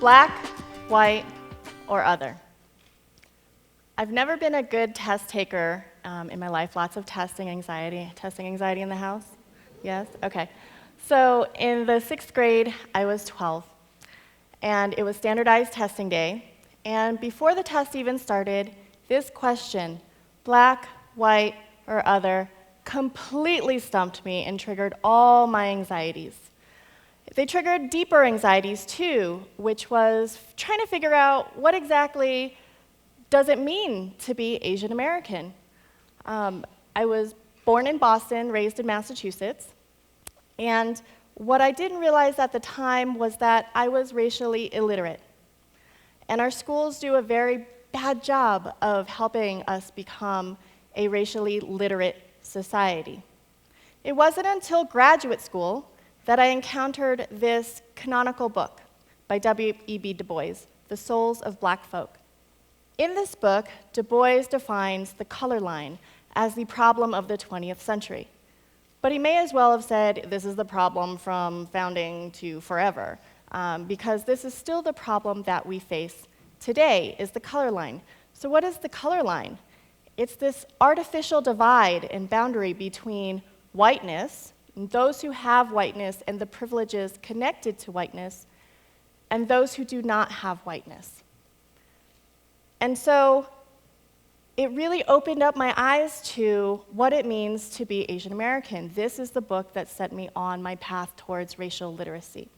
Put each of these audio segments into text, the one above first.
Black, white, or other. I've never been a good test taker in my life. Lots of testing anxiety in the house? Yes? Okay. So in the 6th grade, I was 12, and it was standardized testing day. And before the test even started, this question, black, white, or other, completely stumped me and triggered all my anxieties. They triggered deeper anxieties too, which was trying to figure out what exactly does it mean to be Asian American. I was born in Boston, raised in Massachusetts, and what I didn't realize at the time was that I was racially illiterate. And our schools do a very bad job of helping us become a racially literate society. It wasn't until graduate school that I encountered this canonical book by W.E.B. Du Bois, The Souls of Black Folk. In this book, Du Bois defines the color line as the problem of the 20th century. But he may as well have said, this is the problem from founding to forever, because this is still the problem that we face today, is the color line. So what is the color line? It's this artificial divide and boundary between whiteness, and those who have whiteness and the privileges connected to whiteness, and those who do not have whiteness. And so it really opened up my eyes to what it means to be Asian American. This is the book that set me on my path towards racial literacy.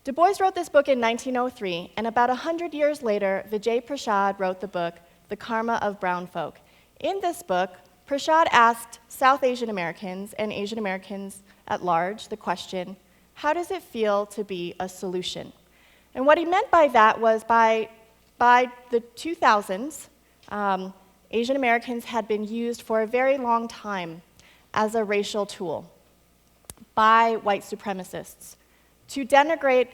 Du Bois wrote this book in 1903, and about 100 years later, Vijay Prashad wrote the book, The Karma of Brown Folk. In this book, Prashad asked South Asian Americans and Asian Americans at large the question, how does it feel to be a solution? And what he meant by that was by the 2000s, Asian Americans had been used for a very long time as a racial tool by white supremacists to denigrate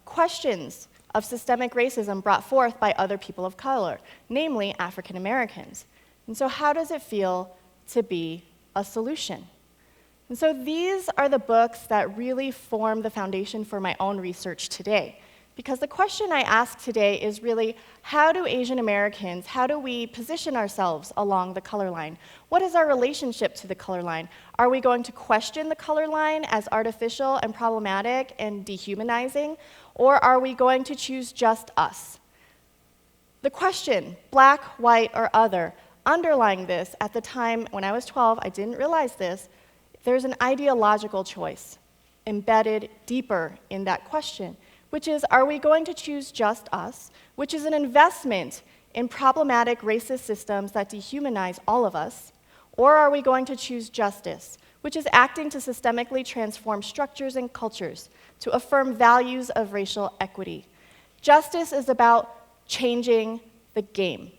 questions of systemic racism brought forth by other people of color, namely African Americans. And so how does it feel to be a solution? And so these are the books that really form the foundation for my own research today. Because the question I ask today is really, how do Asian Americans, how do we position ourselves along the color line? What is our relationship to the color line? Are we going to question the color line as artificial and problematic and dehumanizing? Or are we going to choose just us? The question, black, white, or other, underlying this, at the time when I was 12, I didn't realize this, there's an ideological choice embedded deeper in that question, which is, are we going to choose just us, which is an investment in problematic racist systems that dehumanize all of us, or are we going to choose justice, which is acting to systemically transform structures and cultures to affirm values of racial equity? Justice is about changing the game.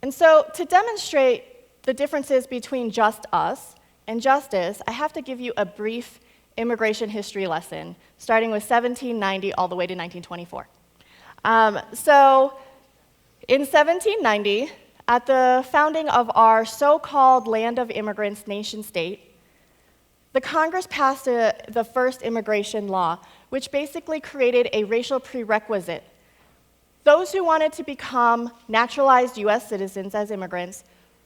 And so to demonstrate the differences between just us and justice, I have to give you a brief immigration history lesson, starting with 1790 all the way to 1924. So in 1790, at the founding of our so-called land of immigrants nation-state, the Congress passed the first immigration law, which basically created a racial prerequisite. Those who wanted to become naturalized US citizens as immigrants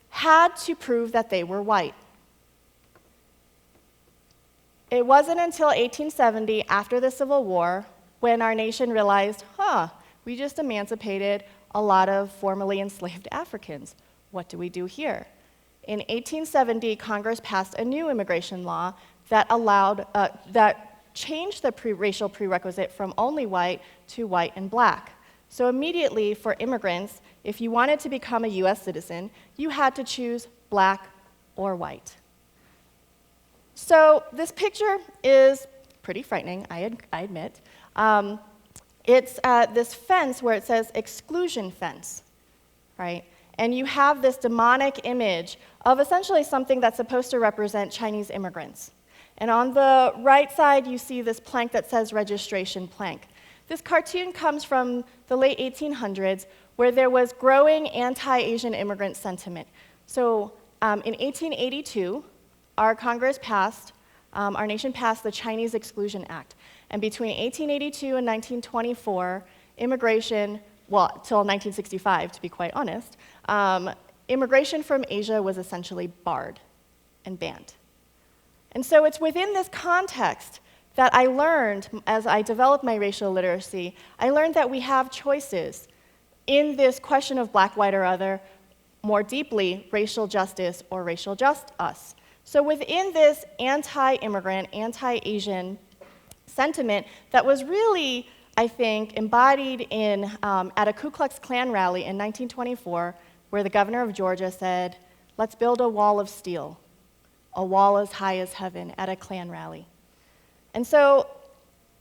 had to prove that they were white. It wasn't until 1870, after the Civil War, when our nation realized, we just emancipated a lot of formerly enslaved Africans. What do we do here? In 1870, Congress passed a new immigration law that changed the racial prerequisite from only white to white and black. So immediately, for immigrants, if you wanted to become a US citizen, you had to choose black or white. So this picture is pretty frightening, I admit. It's this fence where it says exclusion fence, right? And you have this demonic image of essentially something that's supposed to represent Chinese immigrants. And on the right side, you see this plank that says registration plank. This cartoon comes from the late 1800s, where there was growing anti-Asian immigrant sentiment. So in 1882, our nation passed the Chinese Exclusion Act. And between 1882 and 1924, immigration, well, till 1965, to be quite honest, immigration from Asia was essentially barred and banned. And so it's within this context that I learned, as I developed my racial literacy, I learned that we have choices in this question of black, white, or other, more deeply, racial justice or racial just us. So within this anti-immigrant, anti-Asian sentiment that was really, I think, embodied in, at a Ku Klux Klan rally in 1924, where the governor of Georgia said, "Let's build a wall of steel, a wall as high as heaven," at a Klan rally. And so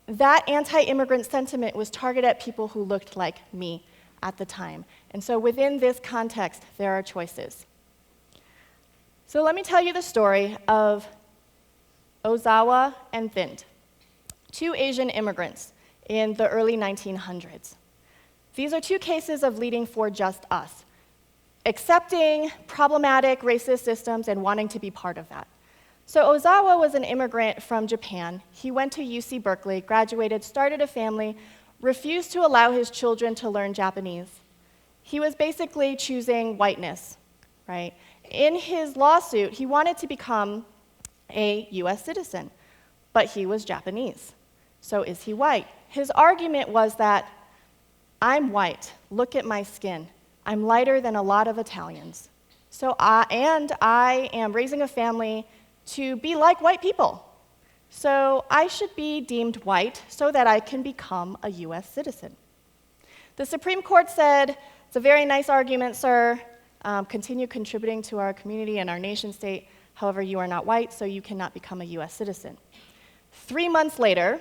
that anti-immigrant sentiment was targeted at people who looked like me at the time. And so within this context, there are choices. So let me tell you the story of Ozawa and Thind, two Asian immigrants in the early 1900s. These are two cases of leading for just us, accepting problematic racist systems and wanting to be part of that. So Ozawa was an immigrant from Japan. He went to UC Berkeley, graduated, started a family, refused to allow his children to learn Japanese. He was basically choosing whiteness, right? In his lawsuit, he wanted to become a US citizen, but he was Japanese. So is he white? His argument was that I'm white, look at my skin. I'm lighter than a lot of Italians. So I am raising a family to be like white people. So I should be deemed white so that I can become a US citizen. The Supreme Court said, it's a very nice argument, sir. Continue contributing to our community and our nation state. However, you are not white, so you cannot become a US citizen. 3 months later,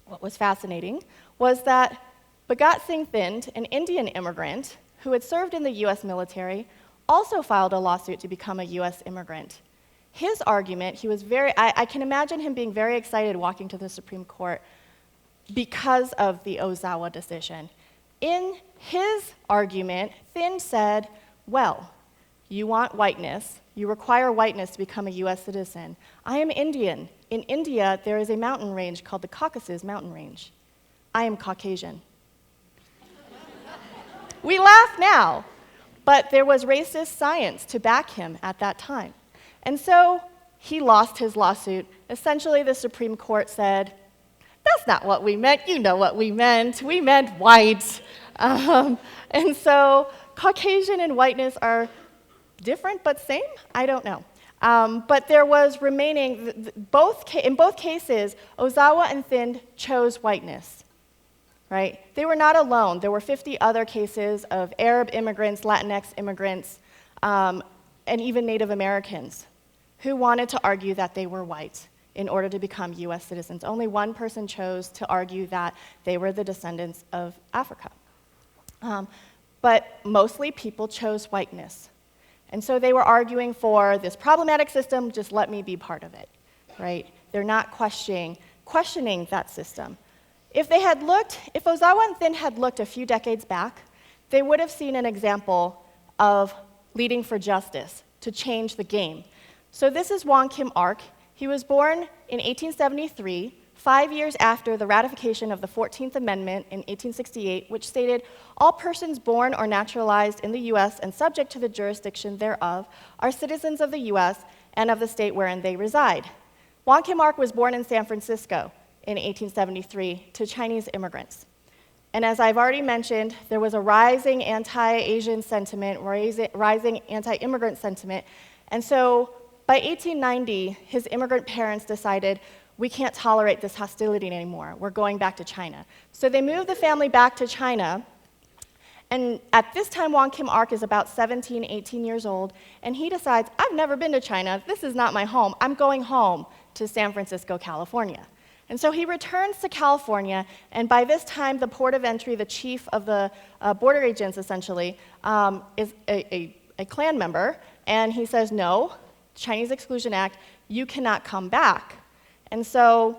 what was fascinating was that Bhagat Singh Thind, an Indian immigrant who had served in the US military, also filed a lawsuit to become a US immigrant. His argument, I can imagine him being very excited walking to the Supreme Court because of the Ozawa decision. In his argument, Thind said, well, you want whiteness, you require whiteness to become a US citizen. I am Indian. In India, there is a mountain range called the Caucasus Mountain Range. I am Caucasian. We laugh now, but there was racist science to back him at that time. And so he lost his lawsuit. Essentially, the Supreme Court said, that's not what we meant. You know what we meant. We meant white. And so Caucasian and whiteness are different but same? I don't know. But there was remaining, in both cases, Ozawa and Thind chose whiteness, right? They were not alone. There were 50 other cases of Arab immigrants, Latinx immigrants, and even Native Americans who wanted to argue that they were white in order to become US citizens. Only one person chose to argue that they were the descendants of Africa. But mostly people chose whiteness. And so they were arguing for this problematic system, just let me be part of it, right? They're not questioning that system. If Ozawa and Thind had looked a few decades back, they would have seen an example of leading for justice to change the game. So this is Wong Kim Ark. He was born in 1873, 5 years after the ratification of the 14th Amendment in 1868, which stated, all persons born or naturalized in the US and subject to the jurisdiction thereof are citizens of the US and of the state wherein they reside. Wong Kim Ark was born in San Francisco in 1873 to Chinese immigrants. And as I've already mentioned, there was a rising anti-Asian sentiment, rising anti-immigrant sentiment. And so by 1890, his immigrant parents decided, we can't tolerate this hostility anymore. We're going back to China. So they moved the family back to China. And at this time, Wong Kim Ark is about 17, 18 years old. And he decides, I've never been to China. This is not my home. I'm going home to San Francisco, California. And so he returns to California. And by this time, the port of entry, the chief of the border agents, essentially, is a Klan member. And he says, no, Chinese Exclusion Act, you cannot come back. And so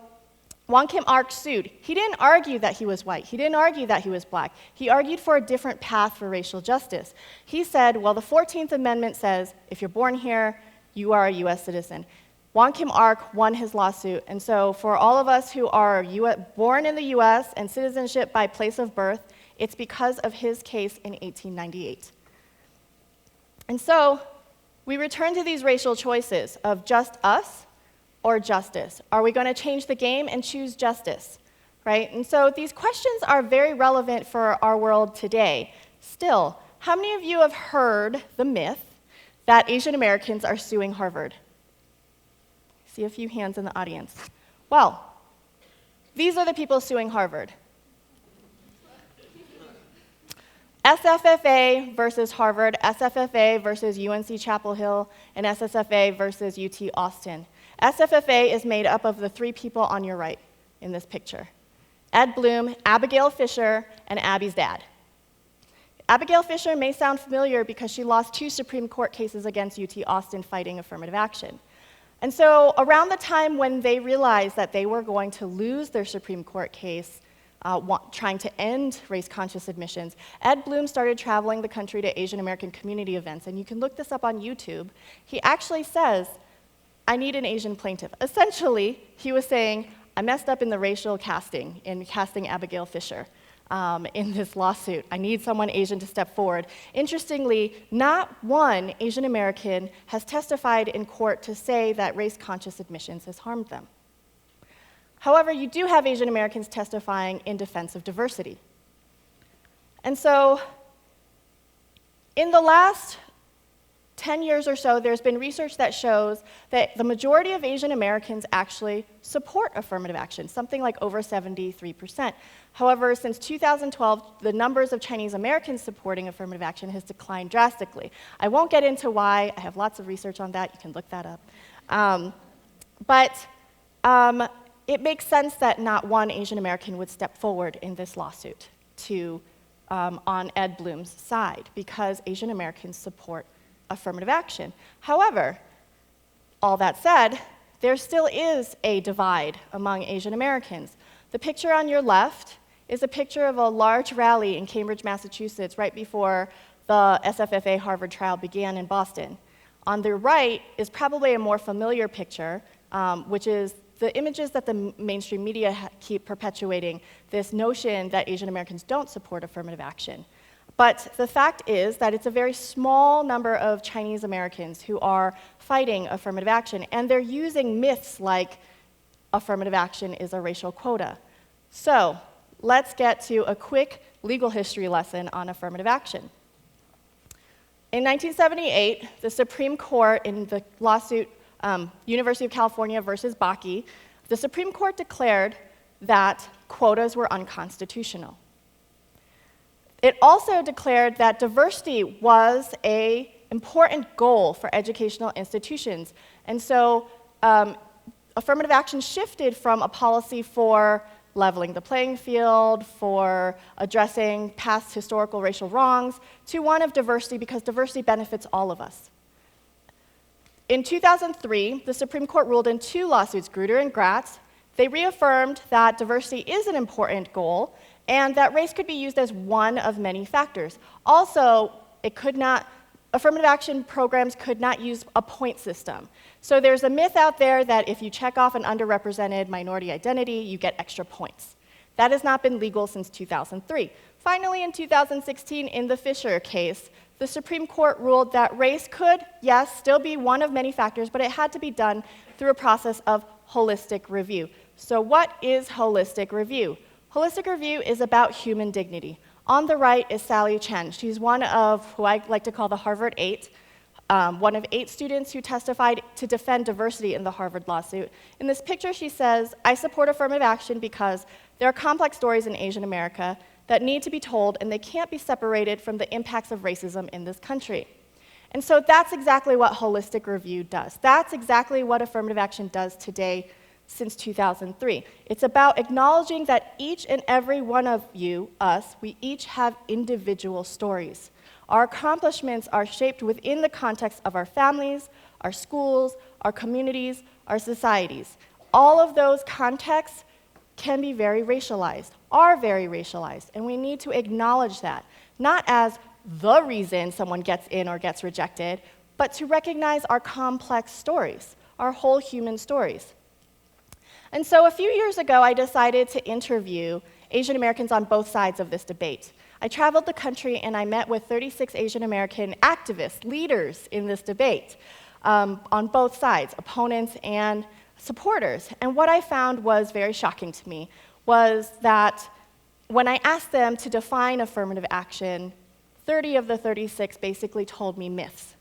Wong Kim Ark sued. He didn't argue that he was white. He didn't argue that he was black. He argued for a different path for racial justice. He said, well, the 14th Amendment says if you're born here, you are a US citizen. Wong Kim Ark won his lawsuit. And so for all of us who are born in the US and citizenship by place of birth, it's because of his case in 1898. And so we return to these racial choices of just us or justice. Are we going to change the game and choose justice? Right? And so these questions are very relevant for our world today. Still, how many of you have heard the myth that Asian Americans are suing Harvard? I see a few hands in the audience. Well, these are the people suing Harvard. SFFA versus Harvard, SFFA versus UNC Chapel Hill, and SSFA versus UT Austin. SFFA is made up of the three people on your right in this picture: Ed Bloom, Abigail Fisher, and Abby's dad. Abigail Fisher may sound familiar because she lost 2 Supreme Court cases against UT Austin fighting affirmative action. And so around the time when they realized that they were going to lose their Supreme Court case, trying to end race-conscious admissions, Ed Bloom started traveling the country to Asian American community events, and you can look this up on YouTube. He actually says, "I need an Asian plaintiff." Essentially, he was saying, I messed up in the racial casting, in casting Abigail Fisher in this lawsuit. I need someone Asian to step forward. Interestingly, not one Asian American has testified in court to say that race-conscious admissions has harmed them. However, you do have Asian Americans testifying in defense of diversity. And so, in the last 10 years or so, there's been research that shows that the majority of Asian Americans actually support affirmative action, something like over 73%. However, since 2012, the numbers of Chinese Americans supporting affirmative action has declined drastically. I won't get into why. I have lots of research on that. You can look that up. It makes sense that not one Asian American would step forward in this lawsuit on Ed Bloom's side, because Asian Americans support affirmative action. However, all that said, there still is a divide among Asian Americans. The picture on your left is a picture of a large rally in Cambridge, Massachusetts, right before the SFFA Harvard trial began in Boston. On the right is probably a more familiar picture, which is the images that the mainstream media keep perpetuating, this notion that Asian Americans don't support affirmative action. But the fact is that it's a very small number of Chinese Americans who are fighting affirmative action, and they're using myths like affirmative action is a racial quota. So let's get to a quick legal history lesson on affirmative action. In 1978, the Supreme Court, in the lawsuit University of California versus Bakke, the Supreme Court declared that quotas were unconstitutional. It also declared that diversity was an important goal for educational institutions. And so affirmative action shifted from a policy for leveling the playing field, for addressing past historical racial wrongs, to one of diversity, because diversity benefits all of us. In 2003, the Supreme Court ruled in 2 lawsuits, Grutter and Gratz. They reaffirmed that diversity is an important goal, and that race could be used as one of many factors. Also, affirmative action programs could not use a point system. So there's a myth out there that if you check off an underrepresented minority identity, you get extra points. That has not been legal since 2003. Finally, in 2016, in the Fisher case, the Supreme Court ruled that race could, yes, still be one of many factors, but it had to be done through a process of holistic review. So what is holistic review? Holistic review is about human dignity. On the right is Sally Chen. She's one of who I like to call the Harvard 8, one of 8 students who testified to defend diversity in the Harvard lawsuit. In this picture, she says, "I support affirmative action because there are complex stories in Asian America that need to be told, and they can't be separated from the impacts of racism in this country." And so that's exactly what holistic review does. That's exactly what affirmative action does today since 2003. It's about acknowledging that each and every one of you, us, we each have individual stories. Our accomplishments are shaped within the context of our families, our schools, our communities, our societies. All of those contexts can be very racialized, are very racialized, and we need to acknowledge that, not as the reason someone gets in or gets rejected, but to recognize our complex stories. are whole human stories. And so a few years ago, I decided to interview Asian Americans on both sides of this debate. I traveled the country and I met with 36 Asian American activists, leaders in this debate, on both sides, opponents and supporters. And what I found was very shocking to me was that when I asked them to define affirmative action, 30 of the 36 basically told me myths.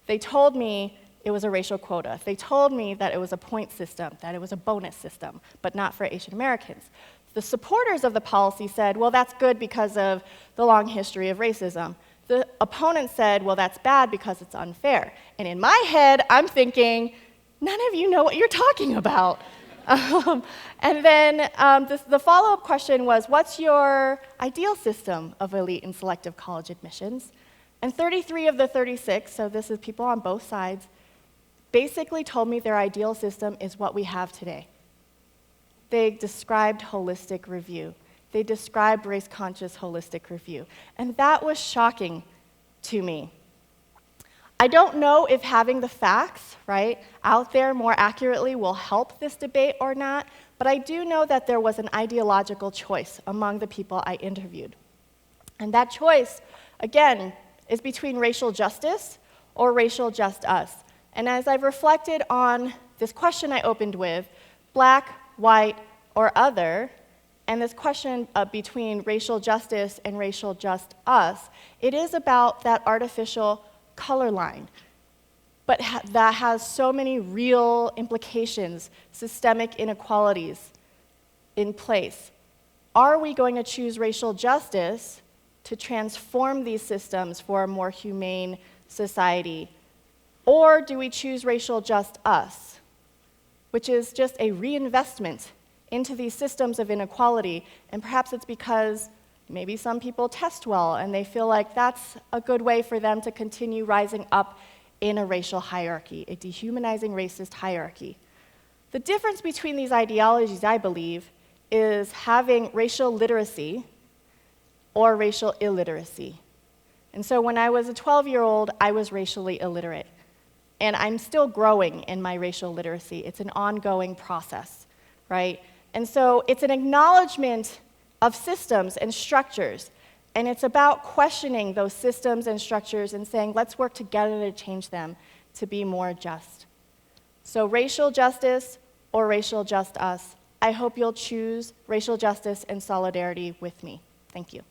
They told me it was a racial quota. They told me that it was a point system, that it was a bonus system, but not for Asian Americans. The supporters of the policy said, well, that's good because of the long history of racism. The opponents said, well, that's bad because it's unfair. And in my head, I'm thinking, none of you know what you're talking about. And then the follow-up question was, what's your ideal system of elite and selective college admissions? And 33 of the 36, so this is people on both sides, basically told me their ideal system is what we have today. They described holistic review. They described race-conscious holistic review. And that was shocking to me. I don't know if having the facts, right, out there more accurately will help this debate or not, but I do know that there was an ideological choice among the people I interviewed. And that choice, again, is between racial justice or racial just us. And as I've reflected on this question I opened with, black, white, or other, and this question between racial justice and racial just us, it is about that artificial color line, but that has so many real implications, systemic inequalities in place. Are we going to choose racial justice to transform these systems for a more humane society? Or do we choose racial just us, which is just a reinvestment into these systems of inequality? And perhaps it's because maybe some people test well and they feel like that's a good way for them to continue rising up in a racial hierarchy, a dehumanizing racist hierarchy. The difference between these ideologies, I believe, is having racial literacy or racial illiteracy. And so when I was a 12-year-old, I was racially illiterate. And I'm still growing in my racial literacy. It's an ongoing process, right? And so it's an acknowledgement of systems and structures. And it's about questioning those systems and structures and saying, let's work together to change them to be more just. So racial justice or racial just us, I hope you'll choose racial justice and solidarity with me. Thank you.